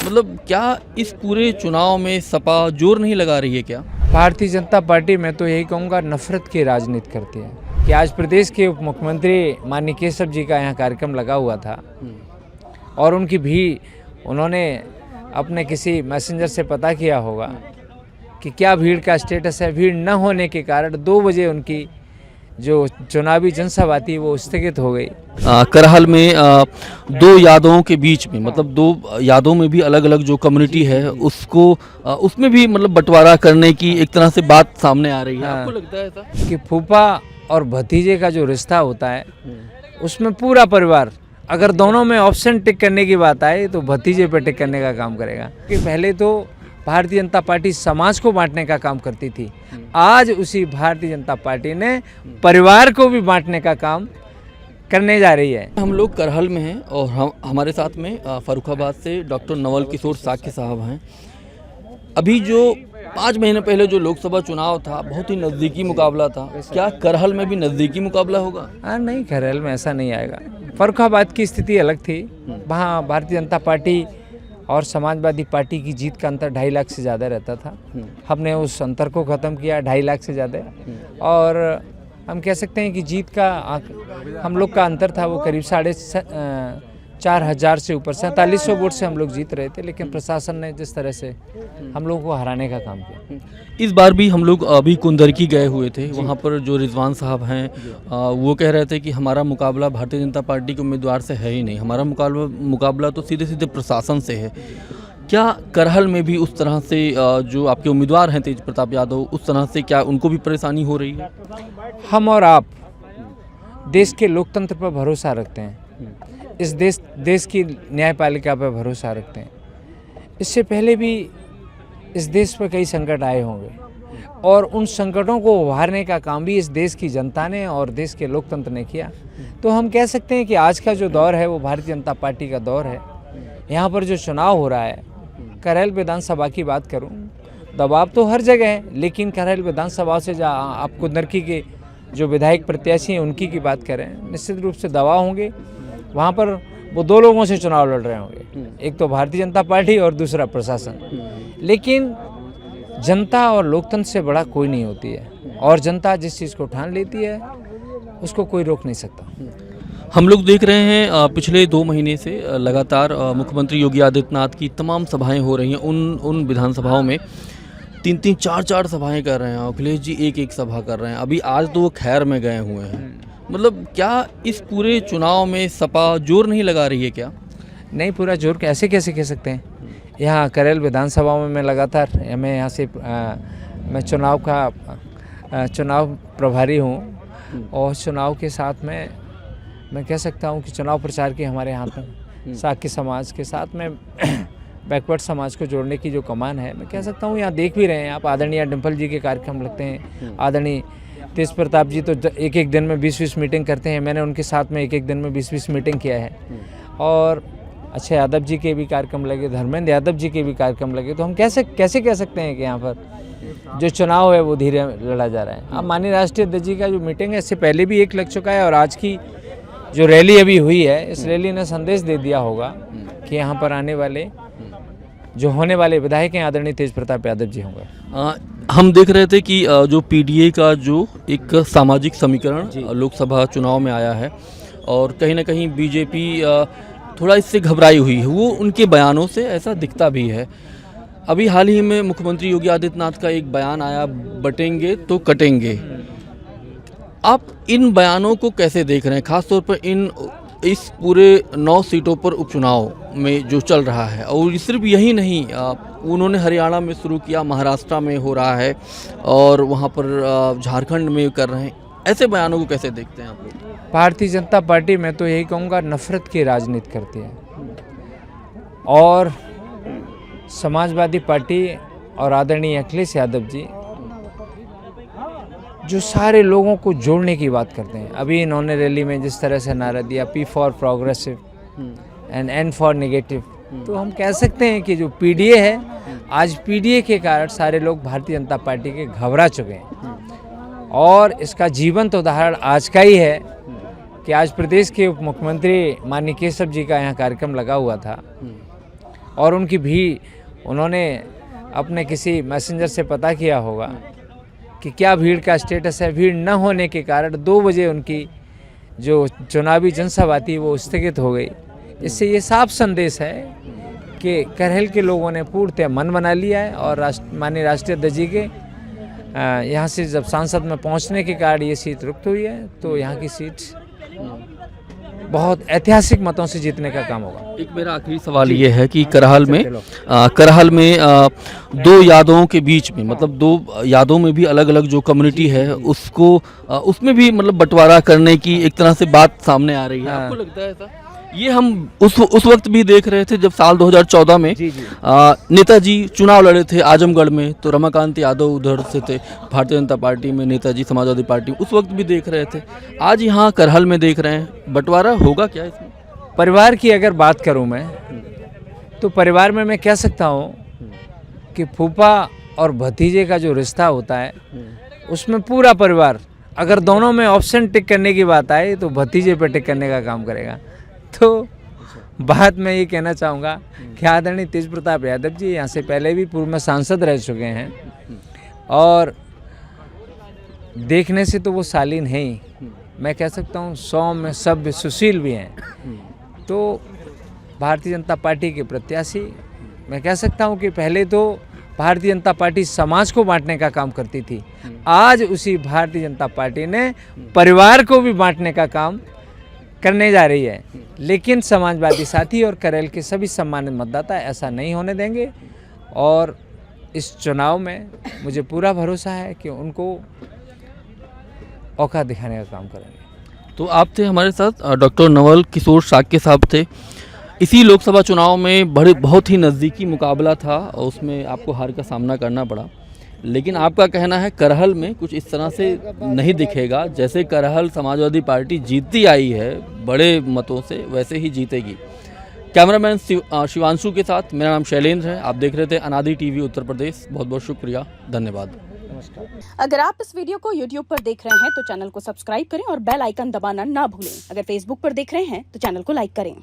मतलब क्या इस पूरे चुनाव में सपा जोर नहीं लगा रही है क्या? भारतीय जनता पार्टी मैं तो यही कहूँगा नफरत की राजनीति करती है कि आज प्रदेश के उप मुख्यमंत्री माननीय केशव जी का यहाँ कार्यक्रम लगा हुआ था और उनकी भी उन्होंने अपने किसी मैसेंजर से पता किया होगा कि क्या भीड़ का स्टेटस है। भीड़ न होने के कारण 2 बजे उनकी जो चुनावी जनसभा थी वो स्थगित हो गई। करहल में दो यादवों के बीच में मतलब दो यादों में भी अलग अलग जो कम्युनिटी है उसको उसमें भी मतलब बंटवारा करने की एक तरह से बात सामने आ रही है। आपको लगता है ऐसा कि फूफा और भतीजे का जो रिश्ता होता है उसमें पूरा परिवार, अगर दोनों में ऑप्शन टिक करने की बात आए तो भतीजे पे टिक करने का काम करेगा। कि पहले तो भारतीय जनता पार्टी समाज को बांटने का काम करती थी, आज उसी भारतीय जनता पार्टी ने परिवार को भी बांटने का काम करने जा रही है। हम लोग करहल में हैं और हमारे साथ में फर्रुखाबाद से डॉक्टर नवल किशोर साक्य साहब हैं। अभी जो 5 महीने पहले जो लोकसभा चुनाव था बहुत ही नज़दीकी मुकाबला था, क्या करहल में भी नज़दीकी मुकाबला होगा? नहीं, करहल में ऐसा नहीं आएगा। फर्रुखाबाद की स्थिति अलग थी, वहाँ भारतीय जनता पार्टी और समाजवादी पार्टी की जीत का अंतर 2.5 लाख से ज़्यादा रहता था। हमने उस अंतर को ख़त्म किया 2.5 लाख से ज़्यादा, और हम कह सकते हैं कि जीत का हम लोग का अंतर था वो करीब 4,500 से ऊपर 4700 वोट से हम लोग जीत रहे थे। लेकिन प्रशासन ने जिस तरह से हम लोगों को हराने का काम किया। इस बार भी हम लोग अभी कुंदरकी गए हुए थे, वहाँ पर जो रिजवान साहब हैं वो कह रहे थे कि हमारा मुकाबला भारतीय जनता पार्टी के उम्मीदवार से है ही नहीं, हमारा मुकाबला तो सीधे सीधे प्रशासन से है। क्या करहल में भी उस तरह से जो आपके उम्मीदवार हैं तेज प्रताप यादव, उस तरह से क्या उनको भी परेशानी हो रही है? हम और आप देश के लोकतंत्र पर भरोसा रखते हैं, इस देश की न्यायपालिका पर भरोसा रखते हैं। इससे पहले भी इस देश पर कई संकट आए होंगे और उन संकटों को उभारने का काम भी इस देश की जनता ने और देश के लोकतंत्र ने किया। तो हम कह सकते हैं कि आज का जो दौर है वो भारतीय जनता पार्टी का दौर है। यहाँ पर जो चुनाव हो रहा है, करहल विधानसभा की बात करूँ, दबाव तो हर जगह है, लेकिन करहल विधानसभा से आप कुंदरकी के जो विधायक प्रत्याशी हैं उनकी की बात करें, निश्चित रूप से दबाव होंगे। वहाँ पर वो 2 लोगों से चुनाव लड़ रहे होंगे, एक तो भारतीय जनता पार्टी और दूसरा प्रशासन। लेकिन जनता और लोकतंत्र से बड़ा कोई नहीं होती है, और जनता जिस चीज़ को ठान लेती है उसको कोई रोक नहीं सकता। हम लोग देख रहे हैं पिछले 2 महीने से लगातार मुख्यमंत्री योगी आदित्यनाथ की तमाम सभाएं हो रही हैं। उन विधानसभाओं में 3-3, 4-4 सभाएं कर रहे हैं। अखिलेश जी 1-1 सभा कर रहे हैं। अभी आज तो वो खैर में गए हुए हैं। मतलब क्या इस पूरे चुनाव में सपा जोर नहीं लगा रही है क्या? नहीं, पूरा जोर कैसे कह सकते हैं। यहाँ करहल विधानसभा में मैं लगातार मैं यहाँ से मैं चुनाव प्रभारी हूँ, और चुनाव के साथ में मैं कह सकता हूँ कि चुनाव प्रचार की हमारे हाथ में साक्य समाज के साथ में बैकवर्ड समाज को जोड़ने की जो कमान है, मैं कह सकता हूँ यहाँ देख भी रहे हैं आप। आदरणीय डिम्पल जी के कार्यक्रम लगते हैं, आदरणीय तेज प्रताप जी तो एक दिन में 20-20 मीटिंग करते हैं। मैंने उनके साथ में एक दिन में 20-20 मीटिंग किया है। और अच्छे यादव जी के भी कार्यक्रम लगे, धर्मेंद्र यादव जी के भी कार्यक्रम लगे। तो हम कैसे कह सकते हैं कि यहाँ पर जो चुनाव है वो धीरे लड़ा जा रहा है। अब माननीय राष्ट्रीय अध्यक्ष जी का जो मीटिंग है इससे पहले भी एक लग चुका है, और आज की जो रैली अभी हुई है इस रैली ने संदेश दे दिया होगा कि यहाँ पर आने वाले जो होने वाले विधायक हैं आदरणीय तेज प्रताप यादव जी होंगे। हम देख रहे थे कि जो पीडीए का जो एक सामाजिक समीकरण लोकसभा चुनाव में आया है, और कहीं ना कहीं बीजेपी थोड़ा इससे घबराई हुई है, वो उनके बयानों से ऐसा दिखता भी है। अभी हाल ही में मुख्यमंत्री योगी आदित्यनाथ का एक बयान आया, बटेंगे तो कटेंगे। आप इन बयानों को कैसे देख रहे हैं, खासतौर पर इस पूरे 9 सीटों पर उपचुनाव में जो चल रहा है? और सिर्फ यही नहीं, उन्होंने हरियाणा में शुरू किया, महाराष्ट्र में हो रहा है, और वहाँ पर झारखंड में कर रहे हैं। ऐसे बयानों को कैसे देखते हैं आप लोग? भारतीय जनता पार्टी मैं तो यही कहूँगा नफरत की राजनीति करती है, और समाजवादी पार्टी और आदरणीय अखिलेश यादव जी जो सारे लोगों को जोड़ने की बात करते हैं। अभी इन्होंने रैली में जिस तरह से नारा दिया, P for progressive and N for negative, तो हम कह सकते हैं कि जो पीडीए है, आज पीडीए के कारण सारे लोग भारतीय जनता पार्टी के घबरा चुके हैं। और इसका जीवंत उदाहरण आज का ही है कि आज प्रदेश के उप मुख्यमंत्री माननीय केशव जी का यहाँ कार्यक्रम लगा हुआ था, और उनकी भी उन्होंने अपने किसी मैसेंजर से पता किया होगा कि क्या भीड़ का स्टेटस है। भीड़ न होने के कारण 2 बजे उनकी जो चुनावी जनसभा थी वो स्थगित हो गई। इससे ये साफ संदेश है कि करहल के लोगों ने पूर्णतः मन बना लिया है और माननीय राष्ट्रीय अध्यक्ष जी के यहाँ से जब सांसद में पहुँचने के कारण ये सीट रुक्त हुई है, तो यहाँ की सीट बहुत ऐतिहासिक मतों से जीतने का काम होगा। एक मेरा आखिरी सवाल ये है कि करहल में 2 यादों के बीच में, मतलब 2 यादों में भी अलग अलग जो कम्युनिटी है उसको उसमें भी मतलब बंटवारा करने की एक तरह से बात सामने आ रही है। आपको लगता है ऐसा? ये हम उस वक्त भी देख रहे थे जब साल 2014 में नेताजी चुनाव लड़े थे आजमगढ़ में, तो रमाकांत यादव उधर से थे भारतीय जनता पार्टी में, नेताजी समाजवादी पार्टी, उस वक्त भी देख रहे थे। आज यहाँ करहल में देख रहे हैं, बंटवारा होगा क्या इसमें? परिवार की अगर बात करूं मैं, तो परिवार में मैं कह सकता हूं कि फूफा और भतीजे का जो रिश्ता होता है उसमें पूरा परिवार, अगर दोनों में ऑप्शन टिक करने की बात आए तो भतीजे पे टिक करने का काम करेगा। तो बात मैं ये कहना चाहूँगा कि आदरणीय तेज प्रताप यादव जी यहाँ से पहले भी पूर्व में सांसद रह चुके हैं और देखने से तो वो शालीन है ही, मैं कह सकता हूँ सौम्य सभ्य सुशील भी हैं। तो भारतीय जनता पार्टी के प्रत्याशी, मैं कह सकता हूँ कि पहले तो भारतीय जनता पार्टी समाज को बांटने का काम करती थी, आज उसी भारतीय जनता पार्टी ने परिवार को भी बांटने का काम करने जा रही है। लेकिन समाजवादी साथी और करहल के सभी सम्मानित मतदाता ऐसा नहीं होने देंगे और इस चुनाव में मुझे पूरा भरोसा है कि उनको औकात दिखाने का काम करेंगे। तो आप थे हमारे साथ डॉक्टर नवल किशोर शाक्य साहब थे। इसी लोकसभा चुनाव में बहुत ही नज़दीकी मुकाबला था और उसमें आपको हार का सामना करना पड़ा, लेकिन आपका कहना है करहल में कुछ इस तरह से नहीं दिखेगा। जैसे करहल समाजवादी पार्टी जीतती आई है बड़े मतों से, वैसे ही जीतेगी। कैमरामैन शिवांशु के साथ मेरा नाम शैलेंद्र है। आप देख रहे थे अनादि टीवी उत्तर प्रदेश। बहुत बहुत शुक्रिया, धन्यवाद। अगर आप इस वीडियो को YouTube पर देख रहे हैं तो चैनल को सब्सक्राइब करें और बेल आइकन दबाना ना भूलें। अगर Facebook पर देख रहे हैं तो चैनल को लाइक करें।